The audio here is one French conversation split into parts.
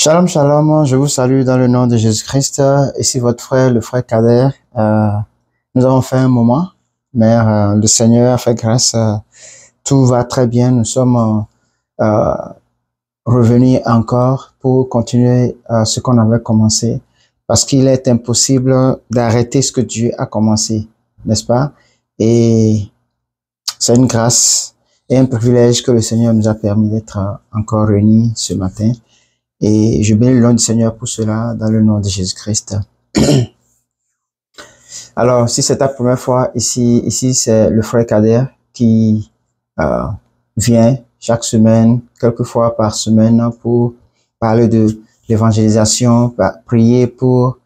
Shalom, shalom, je vous salue dans le nom de Jésus-Christ. Ici votre frère, le frère Kader. Nous avons fait un moment, mais le Seigneur a fait grâce. Tout va très bien. Nous sommes revenus encore pour continuer ce qu'on avait commencé, parce qu'il est impossible d'arrêter ce que Dieu a commencé, n'est-ce pas? Et c'est une grâce et un privilège que le Seigneur nous a permis d'être encore réunis ce matin. Et je bénis le nom du Seigneur pour cela, dans le nom de Jésus-Christ. Alors, si c'est ta première fois ici c'est le frère Kader qui vient chaque semaine, quelques fois par semaine, pour parler de l'évangélisation, prier pour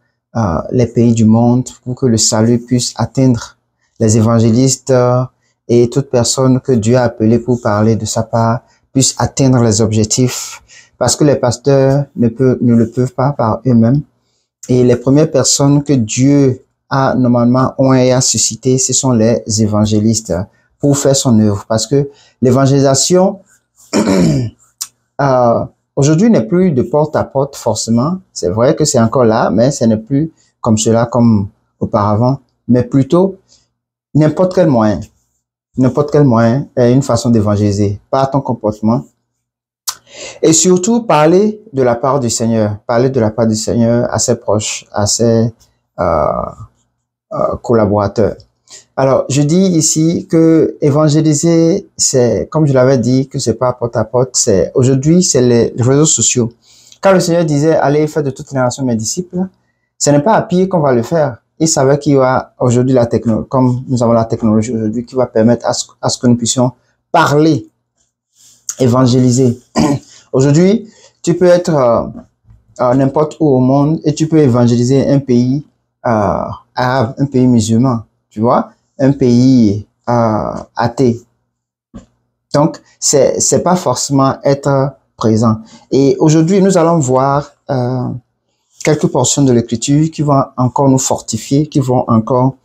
les pays du monde, pour que le salut puisse atteindre les évangélistes et toute personne que Dieu a appelée pour parler de sa part, puisse atteindre les objectifs. Parce que les pasteurs ne le peuvent pas par eux-mêmes. Et les premières personnes que Dieu a normalement suscité, ce sont les évangélistes pour faire son œuvre. Parce que l'évangélisation, aujourd'hui, n'est plus de porte à porte forcément. C'est vrai que c'est encore là, mais ce n'est plus comme cela, comme auparavant. Mais plutôt, n'importe quel moyen est une façon d'évangéliser par ton comportement. Et surtout, parler de la part du Seigneur à ses proches, à ses collaborateurs. Alors, je dis ici que évangéliser, c'est, comme je l'avais dit, que c'est pas porte à porte, aujourd'hui, c'est les réseaux sociaux. Quand le Seigneur disait, allez faire de toute génération mes disciples, ce n'est pas à pied qu'on va le faire. Il savait qu'il y a aujourd'hui la technologie, comme nous avons la technologie aujourd'hui, qui va permettre à ce que nous puissions parler, évangéliser. Aujourd'hui, tu peux être n'importe où au monde et tu peux évangéliser un pays arabe, un pays musulman, tu vois, un pays athée. Donc, c'est pas forcément être présent. Et aujourd'hui, nous allons voir quelques portions de l'Écriture qui vont encore nous fortifier, qui vont encore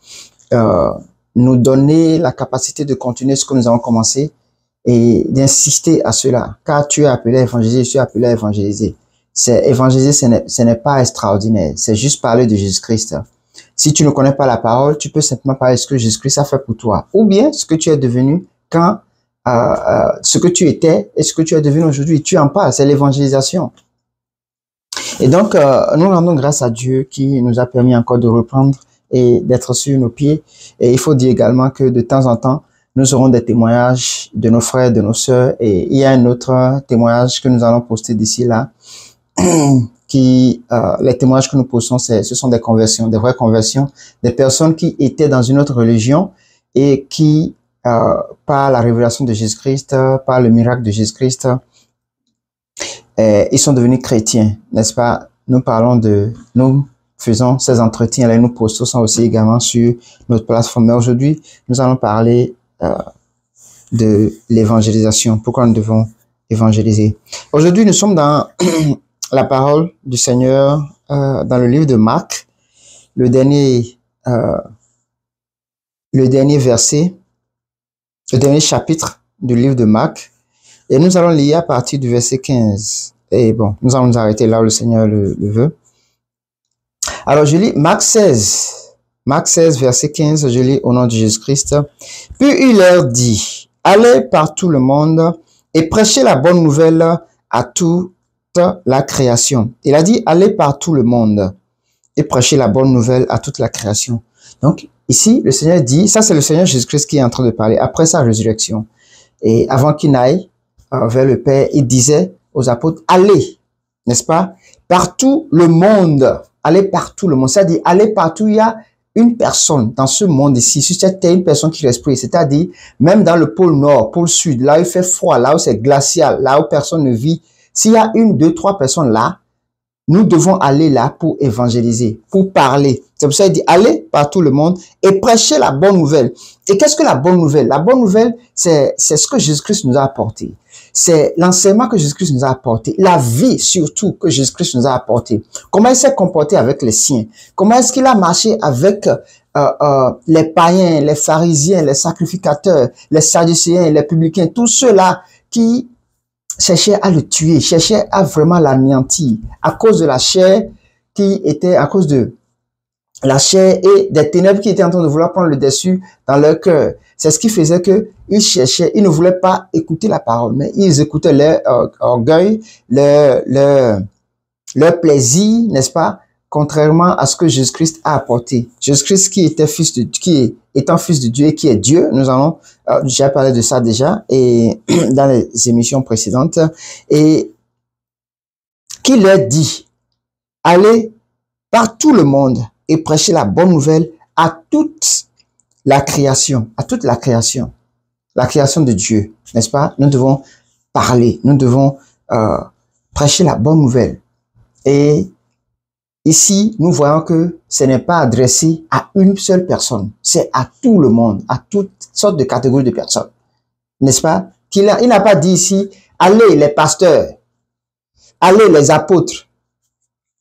nous donner la capacité de continuer ce que nous avons commencé et d'insister à cela, car tu es appelé à évangéliser, je suis appelé à évangéliser. Évangéliser, ce n'est pas extraordinaire, c'est juste parler de Jésus-Christ. Si tu ne connais pas la parole, tu peux simplement parler de ce que Jésus-Christ a fait pour toi, ou bien ce que tu es devenu quand, ce que tu étais et ce que tu es devenu aujourd'hui, tu en parles, c'est l'évangélisation. Et donc, nous rendons grâce à Dieu qui nous a permis encore de reprendre et d'être sur nos pieds. Et il faut dire également que de temps en temps, nous aurons des témoignages de nos frères, de nos sœurs, et il y a un autre témoignage que nous allons poster d'ici là, les témoignages que nous postons, ce sont des conversions, des vraies conversions, des personnes qui étaient dans une autre religion et qui, par la révélation de Jésus-Christ, par le miracle de Jésus-Christ, ils sont devenus chrétiens, n'est-ce pas? Nous faisons ces entretiens et nous postons ça aussi également sur notre plateforme. Mais aujourd'hui, nous allons parler de l'évangélisation. Pourquoi nous devons évangéliser? Aujourd'hui, nous sommes dans la parole du Seigneur dans le livre de Marc, le dernier verset, le dernier chapitre du livre de Marc. Et nous allons lire à partir du verset 15. Et bon, nous allons nous arrêter là où le Seigneur le veut. Alors, je lis Marc 16, verset 15, je lis au nom de Jésus-Christ. Puis il leur dit, allez par tout le monde et prêchez la bonne nouvelle à toute la création. Il a dit, allez par tout le monde et prêchez la bonne nouvelle à toute la création. Donc, ici, le Seigneur dit, ça c'est le Seigneur Jésus-Christ qui est en train de parler après sa résurrection. Et avant qu'il n'aille vers le Père, il disait aux apôtres, allez, n'est-ce pas, partout le monde. Allez partout le monde. C'est-à-dire, allez partout, il y a une personne dans ce monde ici, si c'était une personne qui respire, c'est-à-dire, même dans le pôle nord, pôle sud, là où il fait froid, là où c'est glacial, là où personne ne vit, s'il y a 1, 2, 3 personnes là, nous devons aller là pour évangéliser, pour parler. C'est pour ça qu'il dit, allez partout le monde et prêchez la bonne nouvelle. Et qu'est-ce que la bonne nouvelle? La bonne nouvelle, c'est ce que Jésus-Christ nous a apporté. C'est l'enseignement que Jésus-Christ nous a apporté, la vie surtout que Jésus-Christ nous a apporté. Comment il s'est comporté avec les siens? Comment est-ce qu'il a marché avec les païens, les pharisiens, les sacrificateurs, les sadducéens, les publicains, tous ceux-là qui cherchait à le tuer, cherchait à vraiment l'anéantir à cause de la chair qui était, à cause de la chair et des ténèbres qui étaient en train de vouloir prendre le dessus dans leur cœur. C'est ce qui faisait que ils cherchaient, ils ne voulaient pas écouter la parole, mais ils écoutaient leur orgueil, leur plaisir, n'est-ce pas? Contrairement à ce que Jésus-Christ a apporté. Jésus-Christ qui était étant fils de Dieu et qui est Dieu, nous allons, j'ai parlé de ça déjà et dans les émissions précédentes, et qui leur dit, allez par tout le monde et prêcher la bonne nouvelle à toute la création, la création de Dieu, n'est-ce pas? Nous devons parler, nous devons prêcher la bonne nouvelle. Et ici, nous voyons que ce n'est pas adressé à une seule personne, c'est à tout le monde, à toutes sortes de catégories de personnes, n'est-ce pas? Il n'a pas dit ici, allez les pasteurs, allez les apôtres,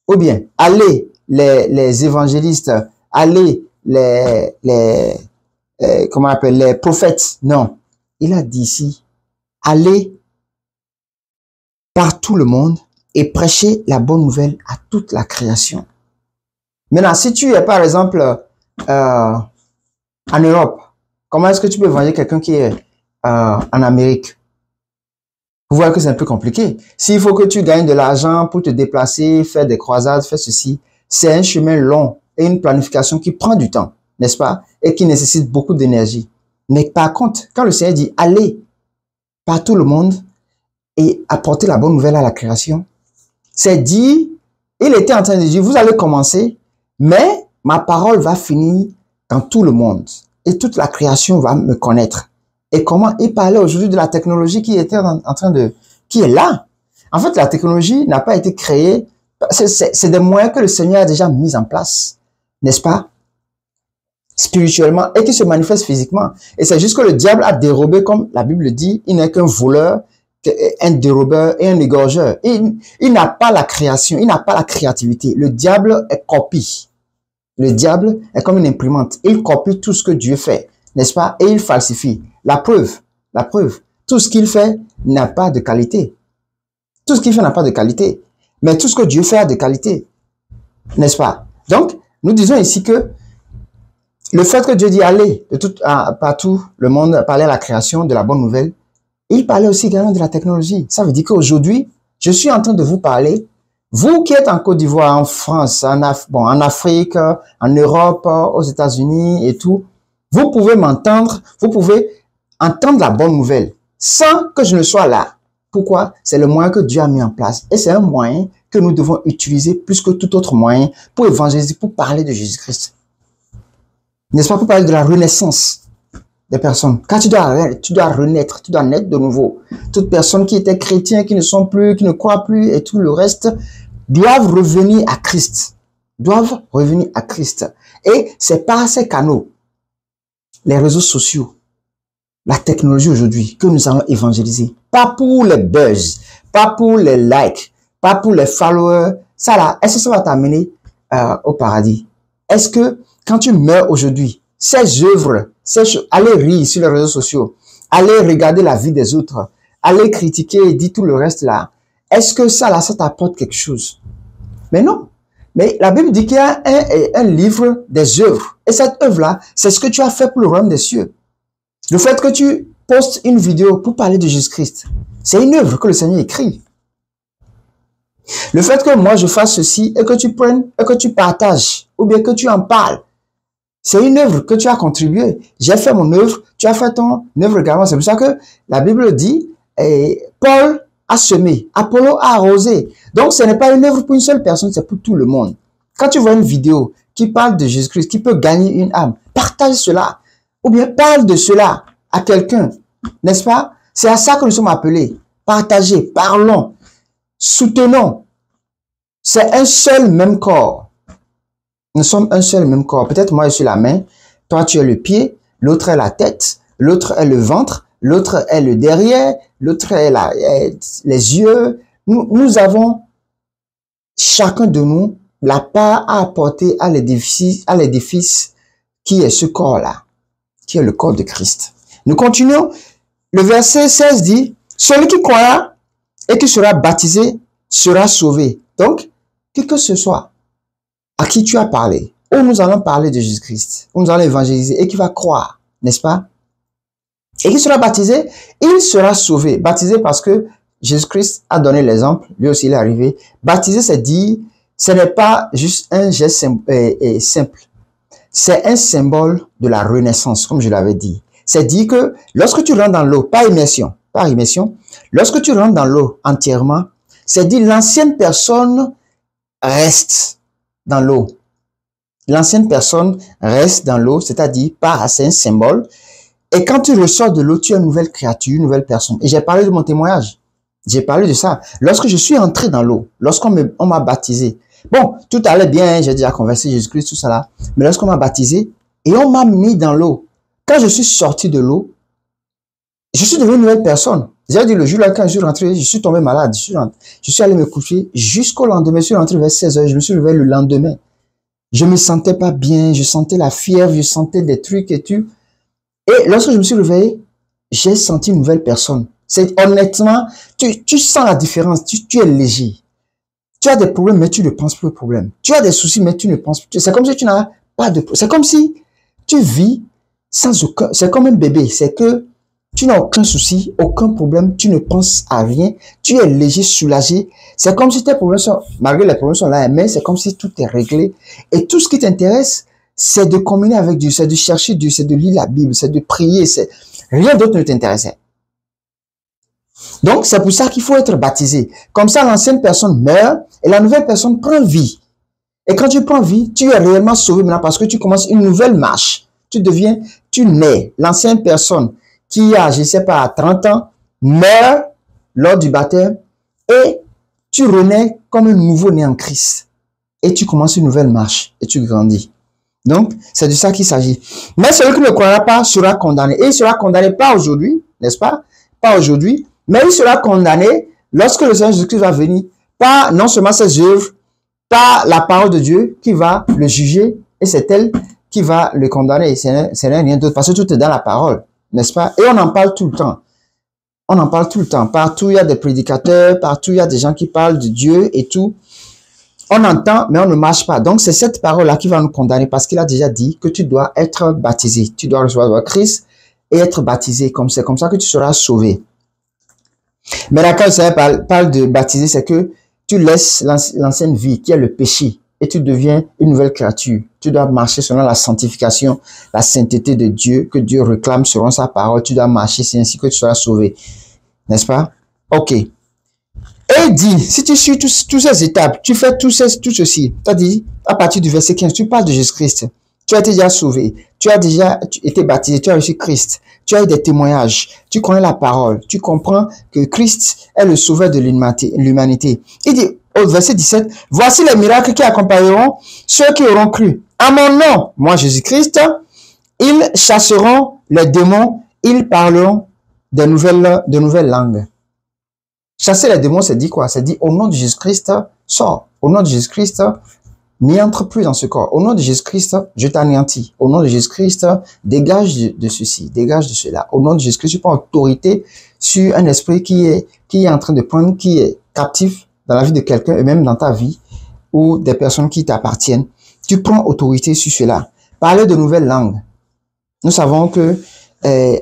ou bien allez les évangélistes, allez comment on appelle, les prophètes. Non, il a dit ici, allez par tout le monde et prêcher la bonne nouvelle à toute la création. Maintenant, si tu es par exemple en Europe, comment est-ce que tu peux évangéliser quelqu'un qui est en Amérique? Vous voyez que c'est un peu compliqué. S'il faut que tu gagnes de l'argent pour te déplacer, faire des croisades, faire ceci, c'est un chemin long et une planification qui prend du temps, n'est-ce pas? Et qui nécessite beaucoup d'énergie. Mais par contre, quand le Seigneur dit, allez par tout le monde et apporter la bonne nouvelle à la création, c'est dit, il était en train de dire, vous allez commencer, mais ma parole va finir dans tout le monde et toute la création va me connaître. Et comment il parlait aujourd'hui de la technologie qui était qui est là. En fait, la technologie n'a pas été créée, c'est des moyens que le Seigneur a déjà mis en place, n'est-ce pas? Spirituellement et qui se manifestent physiquement. Et c'est juste que le diable a dérobé, comme la Bible dit, il n'est qu'un voleur, un dérobeur et un égorgeur. Il n'a pas la création, il n'a pas la créativité. Le diable est copie. Le diable est comme une imprimante. Il copie tout ce que Dieu fait, n'est-ce pas? Et il falsifie. La preuve, tout ce qu'il fait n'a pas de qualité. Tout ce qu'il fait n'a pas de qualité. Mais tout ce que Dieu fait a de qualité, n'est-ce pas? Donc, nous disons ici que le fait que Dieu dit aller partout le monde, parler à la création de la bonne nouvelle, il parlait aussi également de la technologie. Ça veut dire qu'aujourd'hui, je suis en train de vous parler, vous qui êtes en Côte d'Ivoire, en France, en Afrique, en Europe, aux États-Unis et tout, vous pouvez m'entendre, vous pouvez entendre la bonne nouvelle sans que je ne sois là. Pourquoi? C'est le moyen que Dieu a mis en place. Et c'est un moyen que nous devons utiliser plus que tout autre moyen pour évangéliser, pour parler de Jésus-Christ. N'est-ce pas? Pour parler de la renaissance des personnes. Car tu dois renaître, tu dois naître de nouveau. Toutes personnes qui étaient chrétiens, qui ne sont plus, qui ne croient plus et tout le reste, doivent revenir à Christ. Et c'est par ces canaux, les réseaux sociaux, la technologie aujourd'hui, que nous allons évangéliser. Pas pour les buzz, pas pour les likes, pas pour les followers. Ça là, est-ce que ça va t'amener au paradis? Est-ce que quand tu meurs aujourd'hui, ces œuvres, allez rire sur les réseaux sociaux, allez regarder la vie des autres, allez critiquer et dire tout le reste là, est-ce que ça là, ça t'apporte quelque chose? Mais non. Mais la Bible dit qu'il y a un livre des œuvres. Et cette œuvre-là, c'est ce que tu as fait pour le royaume des cieux. Le fait que tu postes une vidéo pour parler de Jésus-Christ, c'est une œuvre que le Seigneur écrit. Le fait que moi je fasse ceci et que tu prennes et que tu partages ou bien que tu en parles, c'est une œuvre que tu as contribué. J'ai fait mon œuvre, tu as fait ton œuvre également. C'est pour ça que la Bible dit, Paul a semé, Apollo a arrosé. Donc ce n'est pas une œuvre pour une seule personne, c'est pour tout le monde. Quand tu vois une vidéo qui parle de Jésus-Christ, qui peut gagner une âme, partage cela. Ou bien parle de cela à quelqu'un, n'est-ce pas? C'est à ça que nous sommes appelés. Partagez, parlons, soutenons. C'est un seul même corps. Nous sommes un seul même corps. Peut-être moi je suis la main, toi tu es le pied, l'autre est la tête, l'autre est le ventre, l'autre est le derrière, l'autre est les yeux. Nous avons, chacun de nous, la part à apporter à l'édifice qui est ce corps-là, qui est le corps de Christ. Nous continuons. Le verset 16 dit, celui qui croira et qui sera baptisé sera sauvé. Donc, qui que ce soit à qui tu as parlé, où nous allons parler de Jésus-Christ, où nous allons évangéliser et qui va croire, n'est-ce pas? Et qui sera baptisé, il sera sauvé. Baptisé parce que Jésus-Christ a donné l'exemple, lui aussi il est arrivé. Baptisé, c'est dire, ce n'est pas juste un geste simple. C'est un symbole de la renaissance, comme je l'avais dit. C'est dire que lorsque tu rentres dans l'eau, pas immersion, lorsque tu rentres dans l'eau entièrement, c'est dire l'ancienne personne reste dans l'eau. L'ancienne personne reste dans l'eau, c'est-à-dire c'est un symbole. Et quand tu ressors de l'eau, tu es une nouvelle créature, une nouvelle personne. Et j'ai parlé de mon témoignage. J'ai parlé de ça. Lorsque je suis entré dans l'eau, lorsqu'on m'a baptisé, bon, tout allait bien, j'ai déjà conversé Jésus-Christ, tout ça là. Mais lorsqu'on m'a baptisé et on m'a mis dans l'eau, quand je suis sorti de l'eau, je suis devenu une nouvelle personne. J'ai dit le jour là, quand je suis rentré, je suis tombé malade. Je suis allé me coucher jusqu'au lendemain. Je suis rentré vers 16 heures. Je me suis réveillé le lendemain. Je me sentais pas bien. Je sentais la fièvre. Je sentais des trucs et tout. Et lorsque je me suis réveillé, j'ai senti une nouvelle personne. C'est honnêtement, tu sens la différence. Tu es léger. Tu as des problèmes, mais tu ne penses plus aux problèmes. Tu as des soucis, mais tu ne penses plus. C'est comme si tu n'as pas de... C'est comme si tu vis sans aucun... C'est comme un bébé. C'est que tu n'as aucun souci, aucun problème. Tu ne penses à rien. Tu es léger, soulagé. C'est comme si tes problèmes sont... Malgré les problèmes sont là, mais c'est comme si tout est réglé. Et tout ce qui t'intéresse, c'est de communier avec Dieu, c'est de chercher Dieu, c'est de lire la Bible, c'est de prier. Rien d'autre ne t'intéressait. Donc, c'est pour ça qu'il faut être baptisé. Comme ça, l'ancienne personne meurt et la nouvelle personne prend vie. Et quand tu prends vie, tu es réellement sauvé maintenant parce que tu commences une nouvelle marche. Tu nais. L'ancienne personne qui a, je ne sais pas, 30 ans, meurt lors du baptême et tu renais comme un nouveau-né en Christ. Et tu commences une nouvelle marche et tu grandis. Donc, c'est de ça qu'il s'agit. Mais celui qui ne croira pas sera condamné. Et il sera condamné pas aujourd'hui, n'est-ce pas? Pas aujourd'hui. Mais il sera condamné lorsque le Seigneur Jésus-Christ va venir, par non seulement ses œuvres, par la parole de Dieu qui va le juger, et c'est elle qui va le condamner. Ce n'est rien d'autre, parce que tout est dans la parole, n'est-ce pas? Et on en parle tout le temps. On en parle tout le temps. Partout, il y a des prédicateurs, partout, il y a des gens qui parlent de Dieu et tout. On entend, mais on ne marche pas. Donc, c'est cette parole-là qui va nous condamner, parce qu'il a déjà dit que tu dois être baptisé. Tu dois recevoir Christ et être baptisé. C'est comme ça que tu seras sauvé. Mais là, quand le Seigneur parle de baptiser, c'est que tu laisses l'ancienne vie, qui est le péché, et tu deviens une nouvelle créature. Tu dois marcher selon la sanctification, la sainteté de Dieu, que Dieu réclame selon sa parole. Tu dois marcher, c'est ainsi que tu seras sauvé. N'est-ce pas? Ok. Et il dit, si tu suis toutes ces étapes, tu fais tout ceci, tu as dit, à partir du verset 15, tu parles de Jésus-Christ. Tu as été déjà sauvé. Tu as déjà été baptisé. Tu as reçu Christ. Tu as eu des témoignages. Tu connais la parole. Tu comprends que Christ est le sauveur de l'humanité. Il dit au verset 17, voici les miracles qui accompagneront ceux qui auront cru. À mon nom, moi Jésus-Christ, ils chasseront les démons. Ils parleront de nouvelles langues. Chasser les démons, c'est dit quoi? C'est dit au nom de Jésus-Christ, sors. Au nom de Jésus-Christ, n'y entre plus dans ce corps. Au nom de Jésus-Christ, je t'anéantis. Au nom de Jésus-Christ, dégage de ceci, dégage de cela. Au nom de Jésus-Christ, tu prends autorité sur un esprit qui est en train de prendre, qui est captif dans la vie de quelqu'un et même dans ta vie ou des personnes qui t'appartiennent. Tu prends autorité sur cela. Parler de nouvelles langues. Nous savons que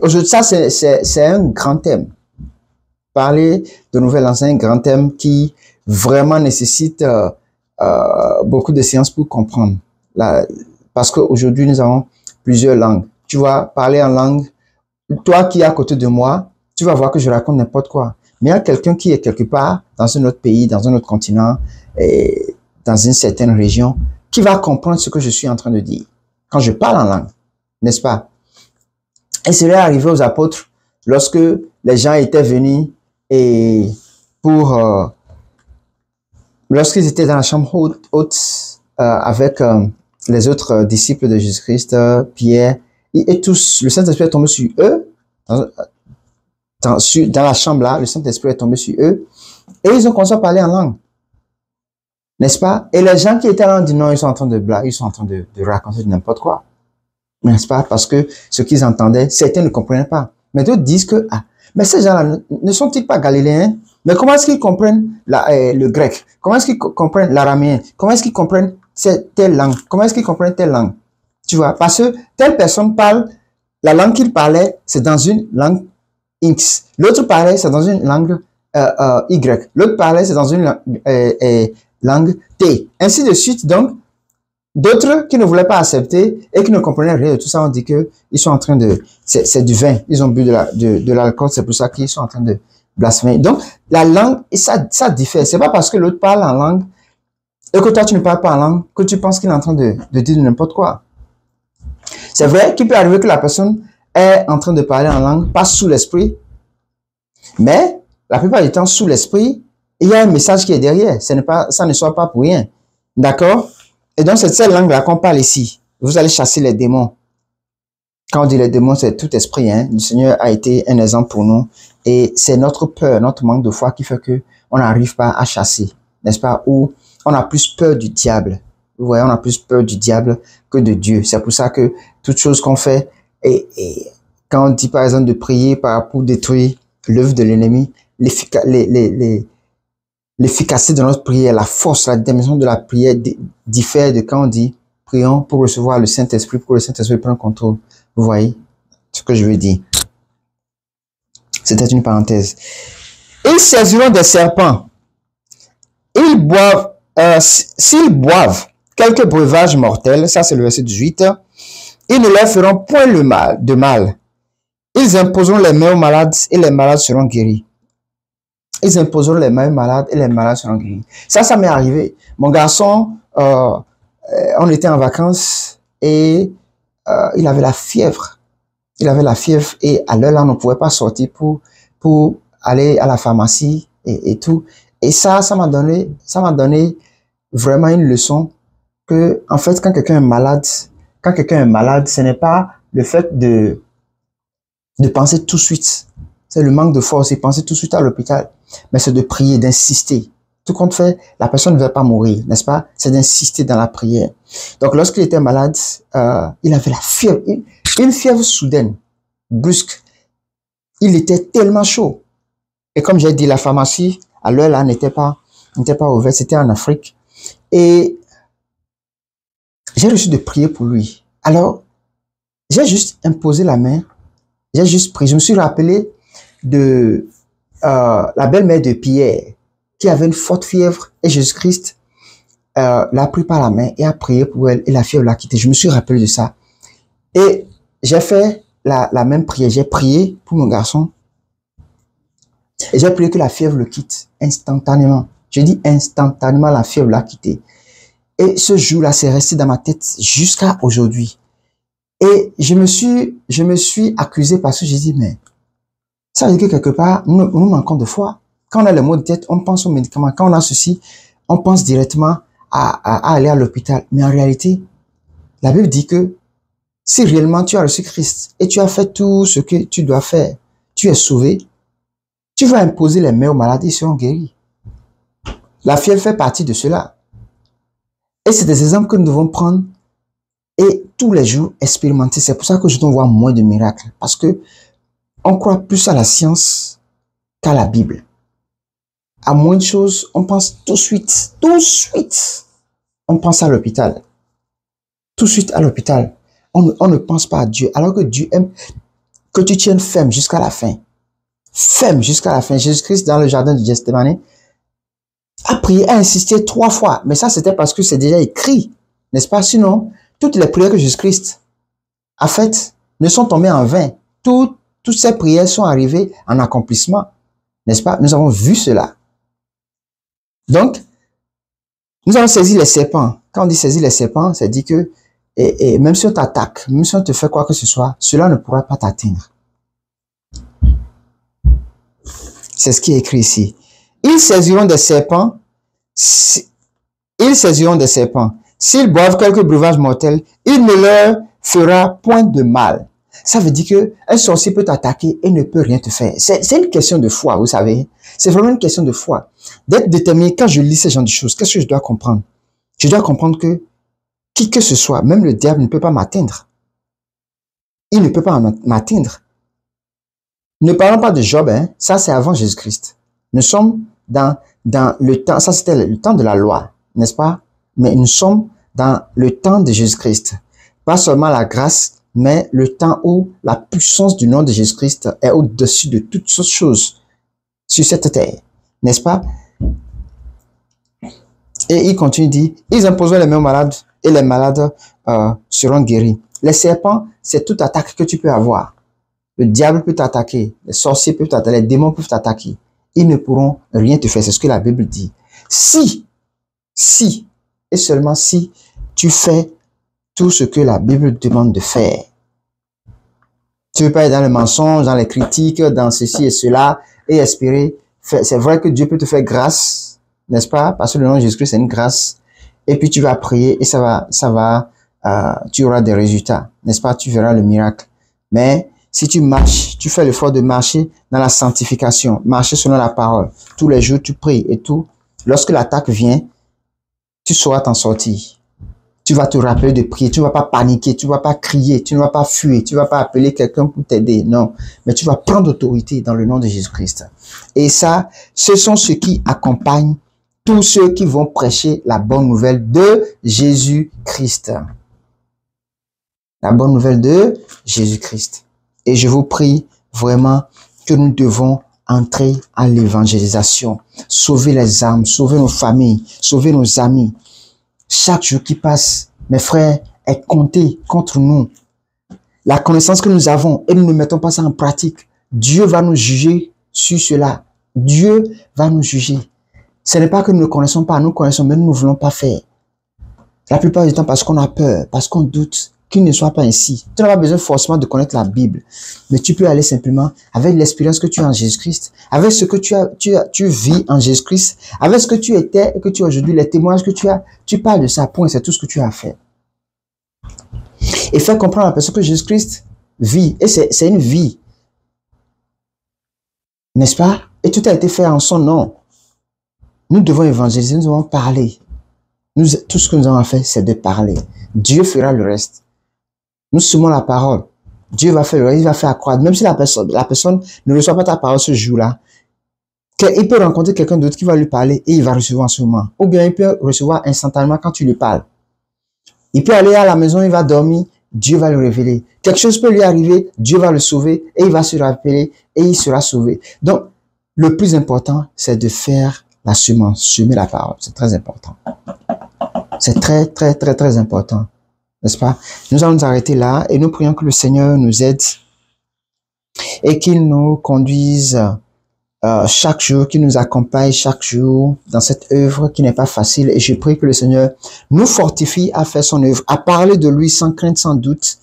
aujourd'hui, ça c'est un grand thème. Parler de nouvelles langues, c'est un grand thème qui vraiment nécessite beaucoup de séances pour comprendre. Parce qu'aujourd'hui, nous avons plusieurs langues. Tu vas parler en langue. Toi qui es à côté de moi, tu vas voir que je raconte n'importe quoi. Mais il y a quelqu'un qui est quelque part dans un autre pays, dans un autre continent, et dans une certaine région, qui va comprendre ce que je suis en train de dire. Quand je parle en langue, n'est-ce pas? Et cela est arrivé aux apôtres lorsque les gens étaient venus et lorsqu'ils étaient dans la chambre haute avec les autres disciples de Jésus-Christ, Pierre, et tous, le Saint-Esprit est tombé sur eux, dans la chambre là, le Saint-Esprit est tombé sur eux, et ils ont commencé à parler en langue. N'est-ce pas? Et les gens qui étaient là ont dit non, ils sont en train de blaguer, ils sont en train de raconter n'importe quoi. N'est-ce pas? Parce que ce qu'ils entendaient, certains ne comprenaient pas. Mais d'autres disent que, mais ces gens-là ne sont-ils pas galiléens? Mais comment est-ce qu'ils comprennent le grec? Comment est-ce qu'ils comprennent l'araméen? Comment est-ce qu'ils comprennent telle langue? Comment est-ce qu'ils comprennent telle langue? Tu vois, parce que telle personne parle, la langue qu'il parlait, c'est dans une langue X. L'autre parlait, c'est dans une langue Y. L'autre parlait, c'est dans une langue T. Ainsi de suite, donc, d'autres qui ne voulaient pas accepter et qui ne comprenaient rien de tout ça, on dit que ils sont en train de, c'est du vin, ils ont bu de l'alcool, c'est pour ça qu'ils sont en train de blasphémer. Donc, la langue, ça diffère. C'est pas parce que l'autre parle en langue et que toi tu ne parles pas en langue que tu penses qu'il est en train de dire n'importe quoi. C'est vrai qu'il peut arriver que la personne est en train de parler en langue, pas sous l'esprit, mais la plupart du temps, sous l'esprit, il y a un message qui est derrière. Ça ne soit pas pour rien. D'accord? Et donc, c'est cette langue-là qu'on parle ici. Vous allez chasser les démons. Quand on dit les démons, c'est tout esprit. Hein? Le Seigneur a été un exemple pour nous. Et c'est notre peur, notre manque de foi qui fait que on n'arrive pas à chasser. N'est-ce pas? Ou on a plus peur du diable. Vous voyez, on a plus peur du diable que de Dieu. C'est pour ça que toute chose qu'on fait, et quand on dit par exemple de prier pour détruire l'œuvre de l'ennemi, l'efficacité de notre prière, la force, la dimension de la prière diffère de quand on dit prions pour recevoir le Saint-Esprit, pour que le Saint-Esprit prenne contrôle. Vous voyez ce que je veux dire? C'était une parenthèse. Ils saisiront des serpents. Ils boivent, s'ils boivent quelques breuvages mortels, ça c'est le verset 18, ils ne leur feront point de mal. Ils imposeront les mains aux malades et les malades seront guéris. Ils imposeront les mains aux malades et les malades seront guéris. Ça m'est arrivé. Mon garçon, on était en vacances et il avait la fièvre. Il avait la fièvre et à l'heure là, on ne pouvait pas sortir pour aller à la pharmacie et tout. Et ça m'a donné vraiment une leçon que, en fait, quand quelqu'un est malade, ce n'est pas le fait de penser tout de suite. C'est le manque de force, c'est penser tout de suite à l'hôpital. Mais c'est de prier, d'insister. Tout compte fait, la personne ne va pas mourir, n'est-ce pas? C'est d'insister dans la prière. Donc, lorsqu'il était malade, il avait la fièvre, une fièvre soudaine, brusque. Il était tellement chaud. Et comme j'ai dit, la pharmacie, à l'heure là, n'était pas ouverte, c'était en Afrique. Et j'ai reçu de prier pour lui. Alors, j'ai juste imposé la main, j'ai juste prié. Je me suis rappelé de la belle-mère de Pierre, qui avait une forte fièvre, et Jésus-Christ l'a pris par la main et a prié pour elle, et la fièvre l'a quitté. Je me suis rappelé de ça. Et j'ai fait la même prière. J'ai prié pour mon garçon, et j'ai prié que la fièvre le quitte instantanément. Je dis instantanément, la fièvre l'a quitté. Et ce jour-là, c'est resté dans ma tête jusqu'à aujourd'hui. Et je me suis accusé parce que j'ai dit, mais ça veut dire que quelque part, nous manquons de foi. Quand on a le maux de tête, on pense aux médicaments. Quand on a ceci, on pense directement à aller à l'hôpital. Mais en réalité, la Bible dit que si réellement tu as reçu Christ et tu as fait tout ce que tu dois faire, tu es sauvé, tu vas imposer les mains aux malades, ils seront guéris. La fièvre fait partie de cela. Et c'est des exemples que nous devons prendre et tous les jours expérimenter. C'est pour ça que je dois voir moins de miracles. Parce que on croit plus à la science qu'à la Bible. À moins de choses, on pense tout de suite, on pense à l'hôpital. Tout de suite à l'hôpital. On ne pense pas à Dieu. Alors que Dieu aime que tu tiennes ferme jusqu'à la fin. Ferme jusqu'à la fin. Jésus-Christ, dans le jardin du Gethsémane, a prié, a insisté 3 fois. Mais ça, c'était parce que c'est déjà écrit. N'est-ce pas? Sinon, toutes les prières que Jésus-Christ a faites ne sont tombées en vain. Toutes ces prières sont arrivées en accomplissement. N'est-ce pas? Nous avons vu cela. Donc, nous avons saisi les serpents. Quand on dit saisir les serpents, c'est dit que et même si on t'attaque, même si on te fait quoi que ce soit, cela ne pourra pas t'atteindre. C'est ce qui est écrit ici. Ils saisiront des serpents. Ils saisiront des serpents. S'ils boivent quelques breuvages mortels, il ne leur fera point de mal. Ça veut dire que un sorcier peut t'attaquer et ne peut rien te faire. C'est une question de foi, vous savez. C'est vraiment une question de foi. D'être déterminé, quand je lis ce genre de choses, qu'est-ce que je dois comprendre? Je dois comprendre que qui que ce soit, même le diable ne peut pas m'atteindre. Il ne peut pas m'atteindre. Ne parlons pas de Job, hein. Ça c'est avant Jésus-Christ. Nous sommes dans le temps, ça c'était le temps de la loi, n'est-ce pas? Mais nous sommes dans le temps de Jésus-Christ. Pas seulement la grâce, mais le temps où la puissance du nom de Jésus-Christ est au-dessus de toutes choses sur cette terre, n'est-ce pas? Et il continue, dit, ils imposeront les mains aux malades et les malades seront guéris. Les serpents, c'est toute attaque que tu peux avoir. Le diable peut t'attaquer, les sorciers peuvent t'attaquer, les démons peuvent t'attaquer. Ils ne pourront rien te faire, c'est ce que la Bible dit. Si, et seulement si tu fais tout ce que la Bible demande de faire. Tu ne veux pas être dans le mensonge, dans les critiques, dans ceci et cela, et espérer. C'est vrai que Dieu peut te faire grâce, n'est-ce pas? Parce que le nom de Jésus-Christ, c'est une grâce. Et puis tu vas prier et tu auras des résultats, n'est-ce pas? Tu verras le miracle. Mais si tu marches, tu fais l'effort de marcher dans la sanctification, marcher selon la parole. Tous les jours, tu pries et tout. Lorsque l'attaque vient, tu sauras t'en sortir. Tu vas te rappeler de prier, tu ne vas pas paniquer, tu ne vas pas crier, tu ne vas pas fuir, tu ne vas pas appeler quelqu'un pour t'aider, non. Mais tu vas prendre autorité dans le nom de Jésus-Christ. Et ça, ce sont ceux qui accompagnent tous ceux qui vont prêcher la bonne nouvelle de Jésus-Christ. La bonne nouvelle de Jésus-Christ. Et je vous prie vraiment que nous devons entrer à l'évangélisation, sauver les âmes, sauver nos familles, sauver nos amis. Chaque jour qui passe, mes frères, est compté contre nous. La connaissance que nous avons et nous ne mettons pas ça en pratique, Dieu va nous juger sur cela. Dieu va nous juger. Ce n'est pas que nous ne connaissons pas, nous connaissons, mais nous ne voulons pas faire. La plupart du temps parce qu'on a peur, parce qu'on doute qu'il ne soit pas ainsi. Tu n'as pas besoin forcément de connaître la Bible, mais tu peux aller simplement avec l'expérience que tu as en Jésus-Christ, avec ce que tu vis en Jésus-Christ, avec ce que tu étais et que tu es aujourd'hui, les témoignages que tu as, tu parles de ça, point, c'est tout ce que tu as à faire. Et faire comprendre à la personne que Jésus-Christ vit, et c'est une vie, n'est-ce pas? Et tout a été fait en son nom. Nous devons évangéliser, nous devons parler. Tout ce que nous avons à faire, c'est de parler. Dieu fera le reste. Nous semons la parole. Dieu va faire le reste, il va faire accroître. Même si la personne ne reçoit pas ta parole ce jour-là, il peut rencontrer quelqu'un d'autre qui va lui parler et il va recevoir en ce moment. Ou bien il peut recevoir instantanément quand tu lui parles. Il peut aller à la maison, il va dormir, Dieu va le révéler. Quelque chose peut lui arriver, Dieu va le sauver et il va se rappeler et il sera sauvé. Donc, le plus important, c'est de faire la semence, semer la parole. C'est très important. C'est très, très, très, très important. N'est-ce pas? Nous allons nous arrêter là et nous prions que le Seigneur nous aide et qu'il nous conduise chaque jour, qu'il nous accompagne chaque jour dans cette œuvre qui n'est pas facile. Et je prie que le Seigneur nous fortifie à faire son œuvre, à parler de lui sans crainte, sans doute.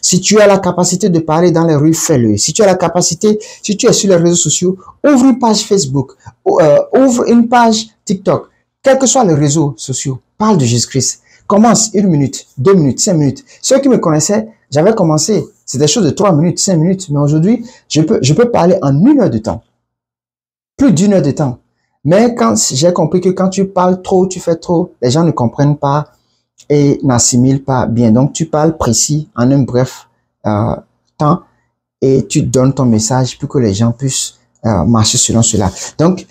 Si tu as la capacité de parler dans les rues, fais-le. Si tu as la capacité, si tu es sur les réseaux sociaux, ouvre une page Facebook, ouvre une page TikTok, quels que soient les réseaux sociaux, parle de Jésus-Christ. Commence 1 minute, 2 minutes, 5 minutes. Ceux qui me connaissaient, j'avais commencé. C'est des choses de 3 minutes, 5 minutes. Mais aujourd'hui, je peux parler en 1 heure de temps. Plus d'1 heure de temps. Mais quand j'ai compris que quand tu parles trop, tu fais trop, les gens ne comprennent pas et n'assimilent pas bien. Donc, tu parles précis en un bref temps et tu donnes ton message pour que les gens puissent marcher selon cela. Donc,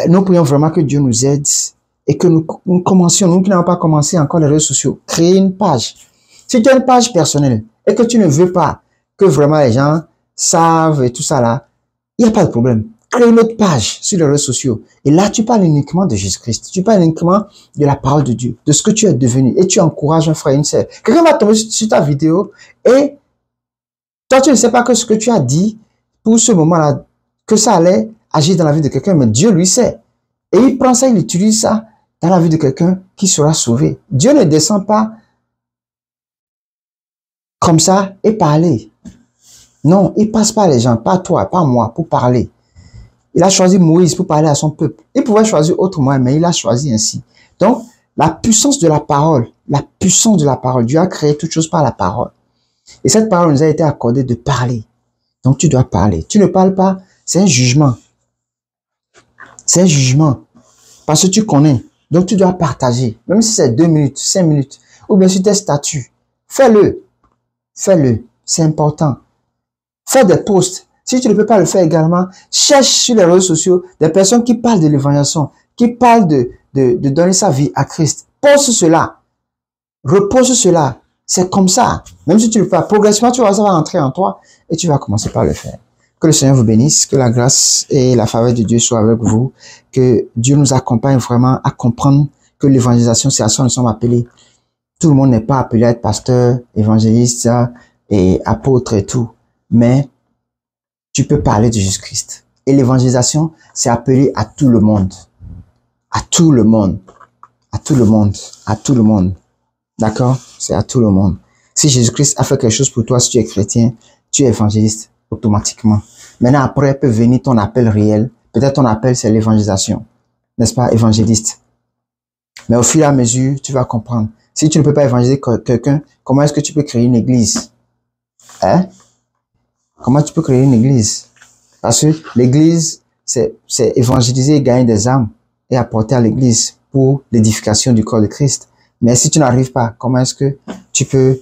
nous prions vraiment que Dieu nous aide et que nous commencions, nous qui n'avons pas commencé encore les réseaux sociaux, créer une page. Si tu as une page personnelle et que tu ne veux pas que vraiment les gens savent et tout ça là, il n'y a pas de problème. Crée une autre page sur les réseaux sociaux. Et là, tu parles uniquement de Jésus-Christ. Tu parles uniquement de la parole de Dieu, de ce que tu es devenu. Et tu encourages un frère et une sœur. Quelqu'un va tomber sur ta vidéo et toi, tu ne sais pas que ce que tu as dit pour ce moment-là, que ça allait agir dans la vie de quelqu'un, mais Dieu lui sait. Et il prend ça, il utilise ça dans la vie de quelqu'un qui sera sauvé. Dieu ne descend pas comme ça et parler. Non, il passe par les gens, pas toi, pas moi, pour parler. Il a choisi Moïse pour parler à son peuple. Il pouvait choisir autrement, mais il a choisi ainsi. Donc, la puissance de la parole, Dieu a créé toute chose par la parole. Et cette parole nous a été accordée de parler. Donc, tu dois parler. Tu ne parles pas, c'est un jugement. C'est un jugement. Parce que tu connais. Donc, tu dois partager. Même si c'est 2 minutes, 5 minutes, ou bien sur tes statuts. Fais-le. Fais-le. C'est important. Fais des posts. Si tu ne peux pas le faire également, cherche sur les réseaux sociaux des personnes qui parlent de l'évangélisation, qui parlent de donner sa vie à Christ. Poste cela. Repose cela. C'est comme ça. Même si tu le fais progressivement, tu vas entrer en toi et tu vas commencer par le faire. Que le Seigneur vous bénisse, que la grâce et la faveur de Dieu soient avec vous, que Dieu nous accompagne vraiment à comprendre que l'évangélisation, c'est à ça que nous sommes appelés. Tout le monde n'est pas appelé à être pasteur, évangéliste et apôtre et tout. Mais tu peux parler de Jésus-Christ. Et l'évangélisation, c'est appelé à tout le monde. À tout le monde. À tout le monde. À tout le monde. D'accord? C'est à tout le monde. Si Jésus-Christ a fait quelque chose pour toi, si tu es chrétien, tu es évangéliste automatiquement. Maintenant, après peut venir ton appel réel. Peut-être ton appel, c'est l'évangélisation. N'est-ce pas? Évangéliste. Mais au fur et à mesure, tu vas comprendre. Si tu ne peux pas évangéliser quelqu'un, comment est-ce que tu peux créer une église? Hein? Comment tu peux créer une église? Parce que l'église, c'est évangéliser et gagner des âmes et apporter à l'église pour l'édification du corps de Christ. Mais si tu n'arrives pas, comment est-ce que tu peux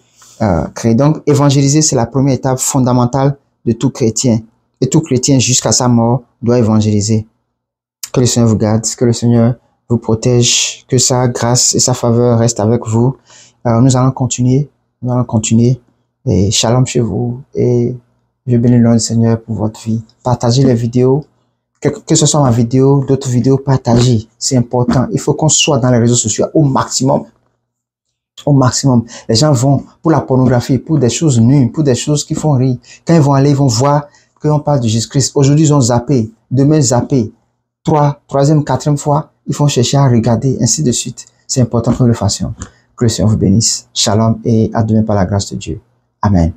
créer? Donc, évangéliser, c'est la première étape fondamentale de tout chrétien. Et tout chrétien, jusqu'à sa mort, doit évangéliser. Que le Seigneur vous garde, que le Seigneur vous protège, que sa grâce et sa faveur restent avec vous. Nous allons continuer. Et shalom chez vous. Et je bénis le nom du Seigneur pour votre vie. Partagez les vidéos. Que ce soit ma vidéo, d'autres vidéos, partagez. C'est important. Il faut qu'on soit dans les réseaux sociaux au maximum. Au maximum. Les gens vont pour la pornographie, pour des choses nulles, pour des choses qui font rire. Quand ils vont aller, ils vont voir qu'on parle de Jésus-Christ. Aujourd'hui, ils ont zappé. Demain, zappé. Troisième, quatrième fois, ils vont chercher à regarder, ainsi de suite. C'est important que nous le fassions. Que le Seigneur vous bénisse. Shalom et à demain par la grâce de Dieu. Amen.